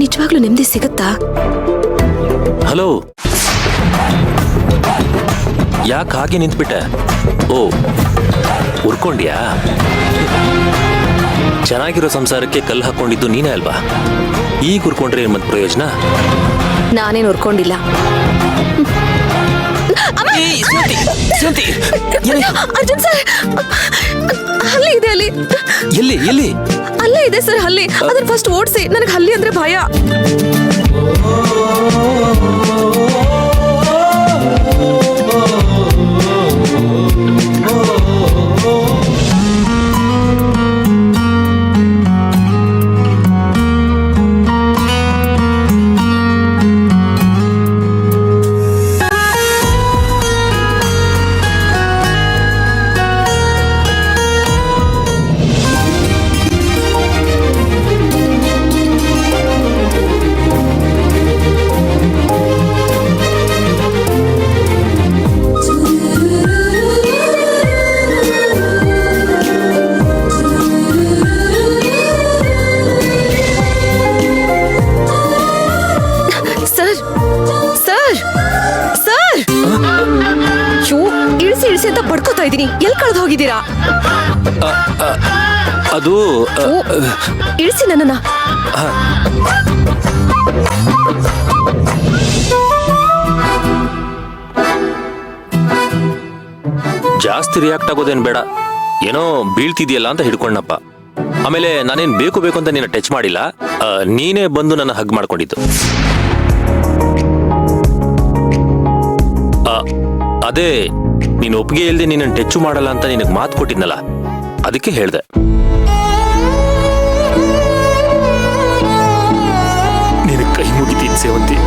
ನಿಜವಾಗ್ಲೂ ನೆಮ್ಮದಿ ಸಿಗುತ್ತಾ? ಹಲೋ, ಯಾಕೆ ಹಾಗೆ ನಿಂತ್ಬಿಟ್ಟೆ? ಓ, ಉರ್ಕೊಂಡ್ಯಾ? ಚೆನ್ನಾಗಿರೋ ಸಂಸಾರಕ್ಕೆ ಕಲ್ಲು ಹಾಕೊಂಡಿದ್ದು ನೀನೇ ಅಲ್ವಾ? ಈಗ ಉರ್ಕೊಂಡ್ರೆ ಏನ್ ಮತ್ತೆ ಪ್ರಯೋಜನ? ನಾನೇನು ಉರ್ಕೊಂಡಿಲ್ಲ. ಅರ್ಜುನ್ ಸರ್, ಹಲ್ಲಿ ಇದೆ ಅಲ್ಲಿ. ಎಲ್ಲಿ ಎಲ್ಲಿ? ಅಲ್ಲೇ ಇದೆ ಸರ್ ಹಲ್ಲಿ. ಅದನ್ನ ಫಸ್ಟ್ ಓಡಿಸಿ. ನನಗೆ ಹಲ್ಲಿ ಅಂದ್ರೆ ಭಯ. ಇಳಿಸಿ ಅಂತ ಬಡ್ಕೋತಾ ಇದೀನಿ. ಎಲ್ಲಿ ಕಳೆದು ಹೋಗಿದ್ದೀರಾ? ಅದು ಇಳಿಸಿ ನನ್ನನ್ನ. ಜಾಸ್ತಿ ರಿಯಾಕ್ಟ್ ಆಗೋದೇನ್ ಬೇಡ. ಏನೋ ಬೀಳ್ತಿದ್ಯಲ್ಲ ಅಂತ ಹಿಡ್ಕೊಂಡಪ್ಪ. ಆಮೇಲೆ ನಾನೇನ್ ಬೇಕು ಬೇಕು ಅಂತ ನಿನ್ನ ಟಚ್ ಮಾಡಿಲ್ಲ. ನೀನೇ ಬಂದು ನನ್ನ ಹಗ್ ಮಾಡ್ಕೊಂಡಿದ್ದು. ಅದೇ ನೀನು ಒಪ್ಪಿಗೆ ಇಲ್ಲದೆ ನಿನ್ನ ಟೆಚ್ಚು ಮಾಡಲ್ಲ ಅಂತ ನಿನಗೆ ಮಾತು ಕೊಟ್ಟಿದ್ನಲ್ಲ, ಅದಕ್ಕೆ ಹೇಳ್ದೆ. ನಿನಗೆ ಕೈ ಮುಗಿತೀನಿ ಸೇವಂತಿ.